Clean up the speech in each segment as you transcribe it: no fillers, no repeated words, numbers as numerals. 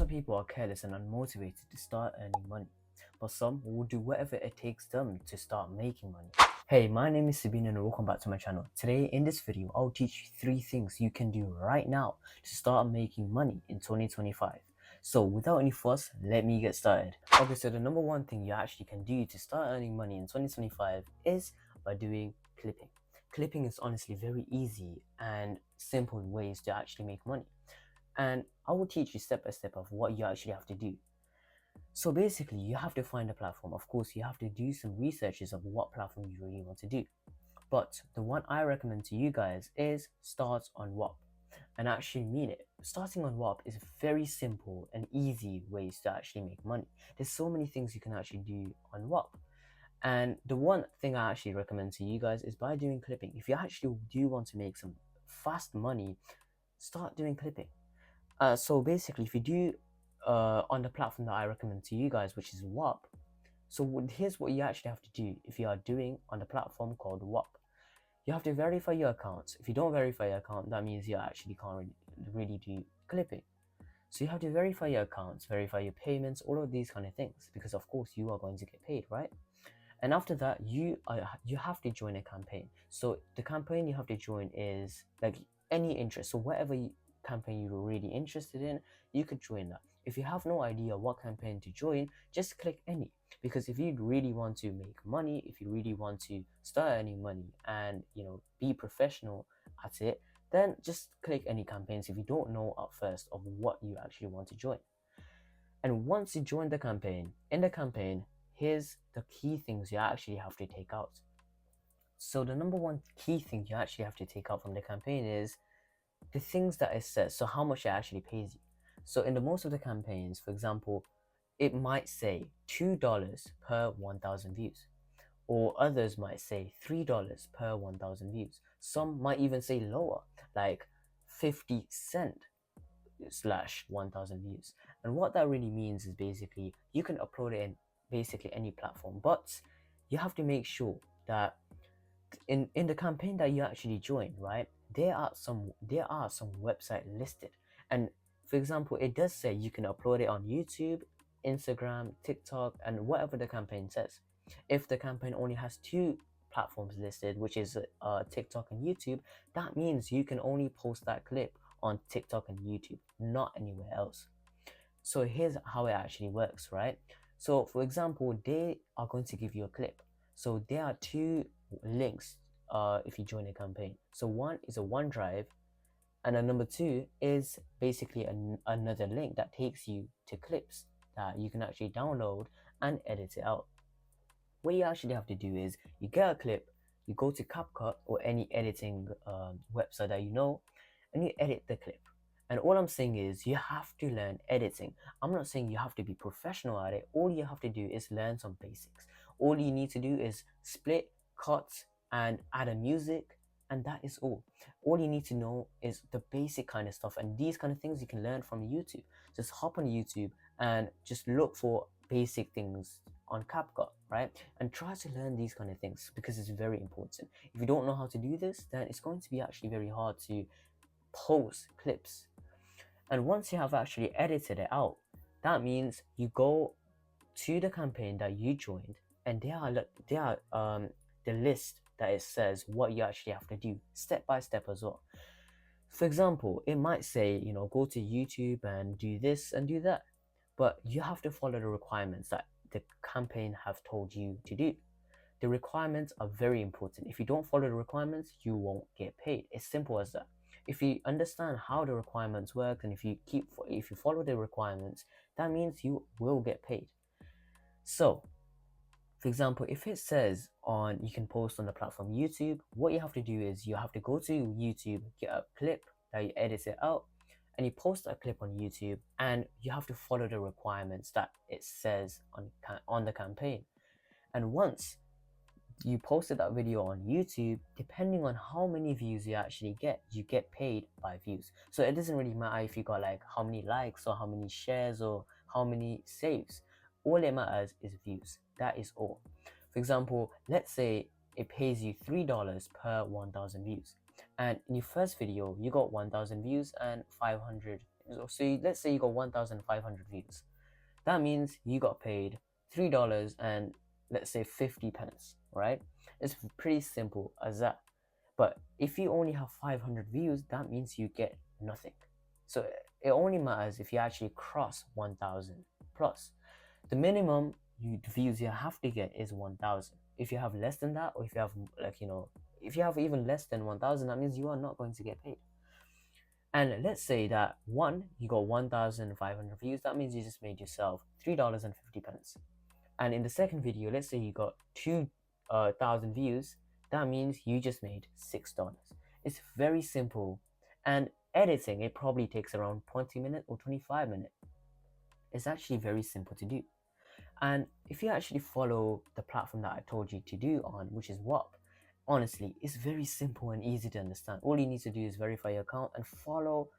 of people are careless and unmotivated to start earning money, but some will do whatever it takes them to start making money. Hey, my name is Sabine and welcome back to my channel. Today in this video, I'll teach you 3 things you can do right now to start making money in 2025. So without any fuss, let me get started. Okay, so the number 1 thing you actually can do to start earning money in 2025 is by doing clipping. Clipping is honestly very easy and simple ways to actually make money. And I will teach you step by step of what you actually have to do. So basically, you have to find a platform. Of course, you have to do some researches of what platform you really want to do. But the one I recommend to you guys is start on WHOP. And I actually mean it. Starting on WHOP is very simple and easy ways to actually make money. There's so many things you can actually do on WHOP. And the one thing I actually recommend to you guys is by doing clipping. If you actually do want to make some fast money, start doing clipping. So basically, if you do on the platform that I recommend to you guys, which is WHOP, so here's what you actually have to do if you are doing on the platform called WHOP. You have to verify your accounts. If you don't verify your account, that means you actually can't really do clipping. So you have to verify your accounts, verify your payments, all of these kind of things, because of course you are going to get paid, right? And after that, you have to join a campaign. So the campaign you have to join is like any interest. So whatever campaign you're really interested in, you could join that. If you have no idea what campaign to join, just click any. Because if you really want to make money, if you really want to start earning money and be professional at it, then just click any campaigns if you don't know at first of what you actually want to join. And once you join the campaign, in the campaign, here's the key things you actually have to take out. So the number 1 key thing you actually have to take out from the campaign is the things that it says, so how much it actually pays you. So in the most of the campaigns, for example, it might say $2 per 1,000 views, or others might say $3 per 1,000 views. Some might even say lower, like 50 cent slash 1,000 views. And what that really means is basically you can upload it in basically any platform, but you have to make sure that in the campaign that you actually join, right, there are some website listed. And for example, it does say you can upload it on YouTube, Instagram, TikTok, and whatever the campaign says. If the campaign only has 2 platforms listed, which is TikTok and YouTube, that means you can only post that clip on TikTok and YouTube, not anywhere else. So here's how it actually works, right? So for example, they are going to give you a clip. So there are 2 links if you join a campaign. So one is a OneDrive, and then number 2 is basically another link that takes you to clips that you can actually download and edit it out. What you actually have to do is you get a clip, you go to CapCut or any editing website that you know, and you edit the clip. And all I'm saying is you have to learn editing. I'm not saying you have to be professional at it. All you have to do is learn some basics. All you need to do is split, cut, and add a music, and that is all. All you need to know is the basic kind of stuff, and these kind of things you can learn from YouTube. Just hop on YouTube and just look for basic things on CapCut, right? And try to learn these kind of things because it's very important. If you don't know how to do this, then it's going to be actually very hard to post clips. And once you have actually edited it out, that means you go to the campaign that you joined, and there are the list that it says what you actually have to do step by step as well. For example, it might say, go to YouTube and do this and do that, but you have to follow the requirements that the campaign have told you to do. The requirements are very important. If you don't follow the requirements, you won't get paid. It's simple as that. If you understand how the requirements work, and if you follow the requirements, that means you will get paid. So for example, if it says you can post on the platform YouTube, what you have to do is you have to go to YouTube, get a clip that you edit it out, and you post that clip on YouTube, and you have to follow the requirements that it says on the campaign. And once you posted that video on YouTube, depending on how many views you actually get, you get paid by views. So it doesn't really matter if you got like how many likes or how many shares or how many saves. All it matters is views. That is all. For example, let's say it pays you $3 per 1,000 views, and in your first video you got 1,000 views and 500 let's say you got 1,500 views. That means you got paid $3 and let's say 50 pence, right? It's pretty simple as that. But if you only have 500 views, that means you get nothing. So it only matters if you actually cross 1,000 plus. The minimum views you have to get is 1,000. If you have less than that, or if you have if you have even less than 1,000, that means you are not going to get paid. And let's say that you got 1,500 views. That means you just made yourself $3.50. And in the second video, let's say you got 2,000 views. That means you just made $6. It's very simple, and editing it probably takes around 20 minutes or 25 minutes. It's actually very simple to do. And if you actually follow the platform that I told you to do on, which is WHOP, honestly, it's very simple and easy to understand. All you need to do is verify your account and follow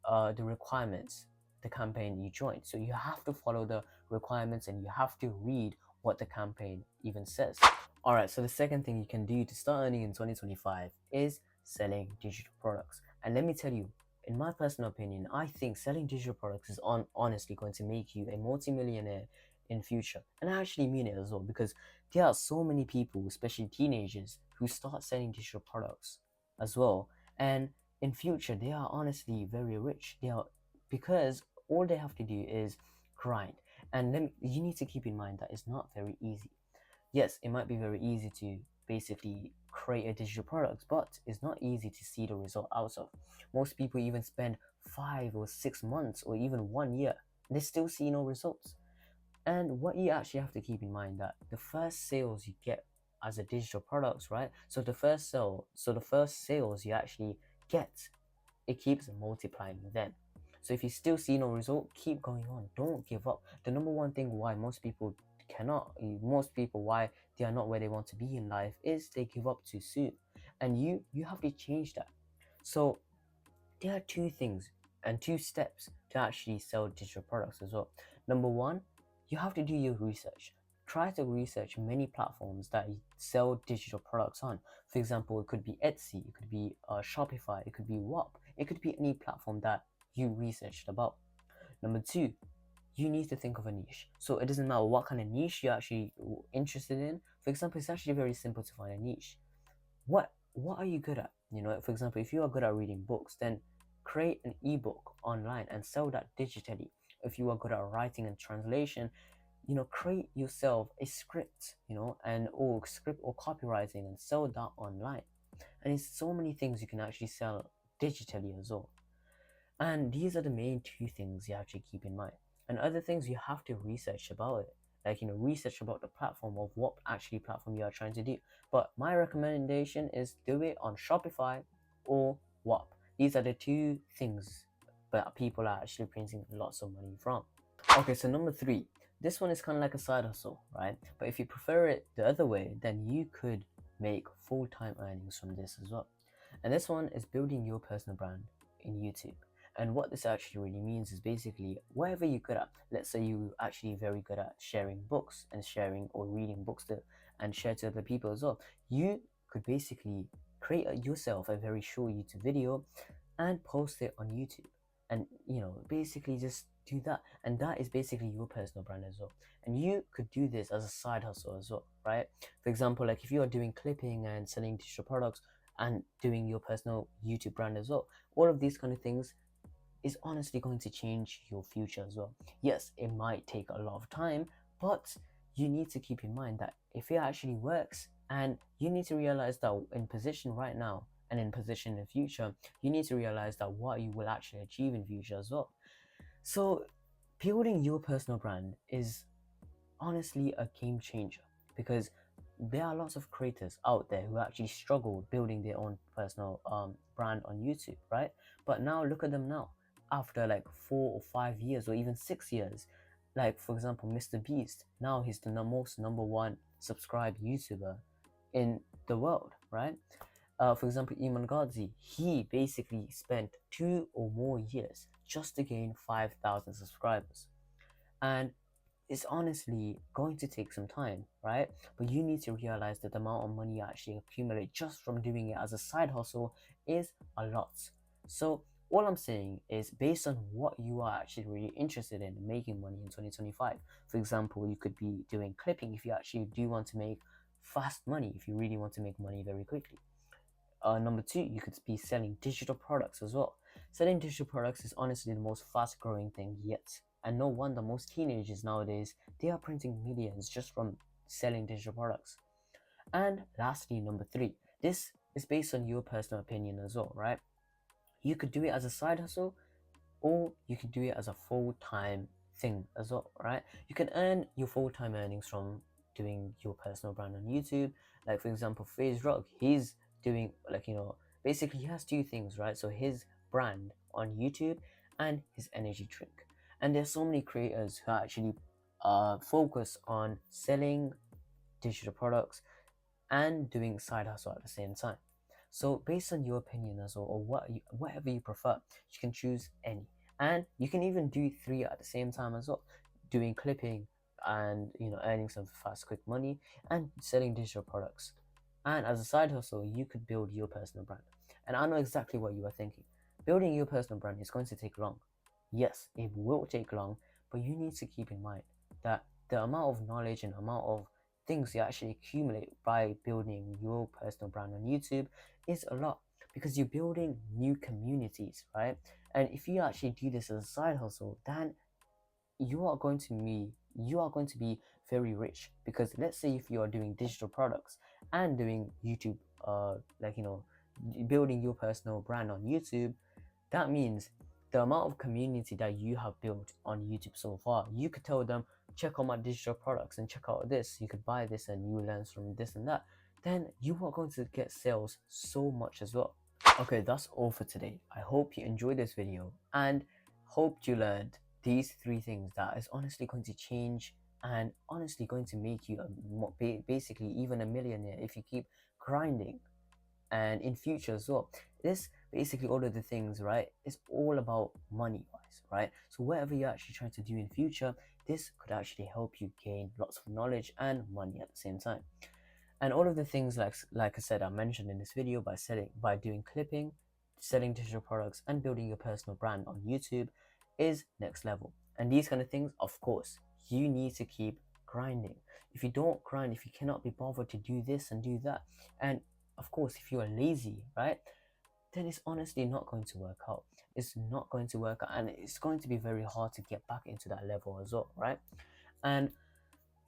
the requirements, the campaign you joined. So you have to follow the requirements and you have to read what the campaign even says. Alright, so the second thing you can do to start earning in 2025 is selling digital products. And let me tell you, in my personal opinion, I think selling digital products is honestly going to make you a multi-millionaire in future. And I actually mean it as well, because there are so many people, especially teenagers, who start selling digital products as well, and in future they are honestly very rich. Because all they have to do is grind. And then you need to keep in mind that it's not very easy. Yes, it might be very easy to basically create a digital product, but it's not easy to see the result out of. Most people even spend 5 or 6 months or even 1 year, they still see no results. And what you actually have to keep in mind that the first sales you get as a digital products, right? So the first sales you actually get, it keeps multiplying then. So if you still see no result, keep going on. Don't give up. The number one thing why most people why they are not where they want to be in life is they give up too soon. And you have to change that. So there are two things and two steps to actually sell digital products as well. Number one, you have to do your research. Try to research many platforms that sell digital products on. For example, it could be Etsy, it could be Shopify, it could be WHOP, it could be any platform that you researched about. Number two, you need to think of a niche. So it doesn't matter what kind of niche you're actually interested in. For example, it's actually very simple to find a niche. What are you good at? For example, if you are good at reading books, then create an ebook online and sell that digitally. If you are good at writing and translation, create yourself a script, or script or copywriting and sell that online. And it's so many things you can actually sell digitally as well. And these are the main two things you have to keep in mind. And other things you have to research about it, like research about the platform of what actually platform you are trying to do. But my recommendation is do it on Shopify or WHOP. These are the two things that people are actually printing lots of money from. Okay, so number three, this one is kind of like a side hustle, right? But if you prefer it the other way, then you could make full-time earnings from this as well. And this one is building your personal brand in YouTube. And what this actually really means is basically whatever you're good at. Let's say you're actually very good at sharing books and sharing or reading books and share to other people as well. You could basically create yourself a very short YouTube video and post it on YouTube. And basically just do that. And that is basically your personal brand as well. And you could do this as a side hustle as well, right? For example, like if you are doing clipping and selling digital products and doing your personal YouTube brand as well, all of these kind of things is honestly going to change your future as well. Yes, it might take a lot of time, but you need to keep in mind that if it actually works, and you need to realize that in position right now and in position in the future, you need to realize that what you will actually achieve in future as well. So building your personal brand is honestly a game changer, because there are lots of creators out there who actually struggle building their own personal brand on YouTube, right? But now look at them now, after like 4 or 5 years or even 6 years. Like for example, Mr. Beast, now he's the most number one subscribed YouTuber in the world, right? For example, Iman Ghazi, he basically spent 2 or more years just to gain 5,000 subscribers. And it's honestly going to take some time, right? But you need to realize that the amount of money you actually accumulate just from doing it as a side hustle is a lot. So All I'm saying is based on what you are actually really interested in making money in 2025. For example, you could be doing clipping if you actually do want to make fast money, if you really want to make money very quickly. Number two, you could be selling digital products as well. Selling digital products is honestly the most fast growing thing yet. And no wonder most teenagers nowadays, they are printing millions just from selling digital products. And lastly, number three, this is based on your personal opinion as well, right? You could do it as a side hustle, or you could do it as a full-time thing as well, right? You can earn your full-time earnings from doing your personal brand on YouTube. Like for example, FaZe Rock, he's doing like, basically he has two things, right? So his brand on YouTube and his energy drink. And there's so many creators who actually focus on selling digital products and doing side hustle at the same time. So based on your opinion as well, or whatever you prefer, you can choose any, and you can even do three at the same time as well, doing clipping and earning some fast, quick money and selling digital products. And as a side hustle, you could build your personal brand. And I know exactly what you are thinking. Building your personal brand is going to take long. Yes, it will take long, but you need to keep in mind that the amount of knowledge and amount of things you actually accumulate by building your personal brand on YouTube is a lot, because you're building new communities, right? And if you actually do this as a side hustle, then you are going to be very rich, because let's say if you are doing digital products and doing YouTube, building your personal brand on YouTube, that means the amount of community that you have built on YouTube so far, you could tell them, check out my digital products and check out this. You could buy this and you learn from this and that. Then you are going to get sales so much as well. Okay, that's all for today. I hope you enjoyed this video and hoped you learned these three things that is honestly going to change and honestly going to make you basically even a millionaire if you keep grinding, and in future as well. This basically all of the things, right? It's all about money wise, right? So whatever you're actually trying to do in future, this could actually help you gain lots of knowledge and money at the same time. And all of the things like I said, I mentioned in this video, by doing clipping, selling digital products and building your personal brand on YouTube is next level. And these kind of things, of course, you need to keep grinding. If you don't grind, if you cannot be bothered to do this and do that, and of course if you are lazy, right, then it's honestly not going to work out. It's not going to work out, and it's going to be very hard to get back into that level as well, right? And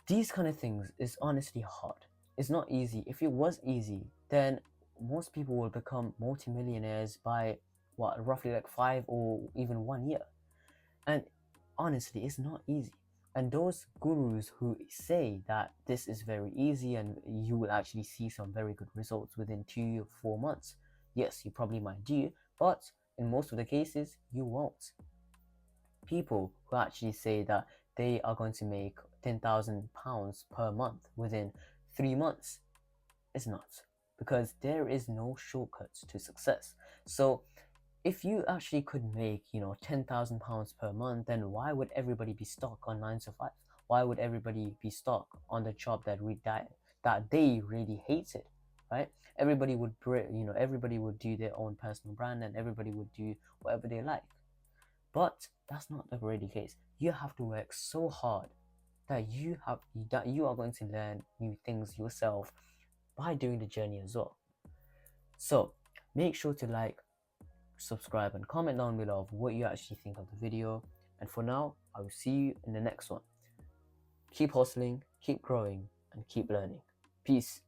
these kind of things is honestly hard. It's not easy. If it was easy, then most people will become multimillionaires by what, roughly like 5 or even 1 year. And honestly, it's not easy. And those gurus who say that this is very easy and you will actually see some very good results within 2 or 4 months, yes, you probably might do, but in most of the cases, you won't. People who actually say that they are going to make £10,000 per month within 3 months is not, because there is no shortcuts to success. So if you actually could make £10,000 per month, then why would everybody be stuck on 9 to 5? Why would everybody be stuck on the job that they really hated, right? Everybody would everybody would do their own personal brand and everybody would do whatever they like. But that's not the really case. You have to work so hard that you are going to learn new things yourself by doing the journey as well. So make sure to like, subscribe and comment down below of what you actually think of the video. And for now, I will see you in the next one. Keep hustling, keep growing, and keep learning. Peace.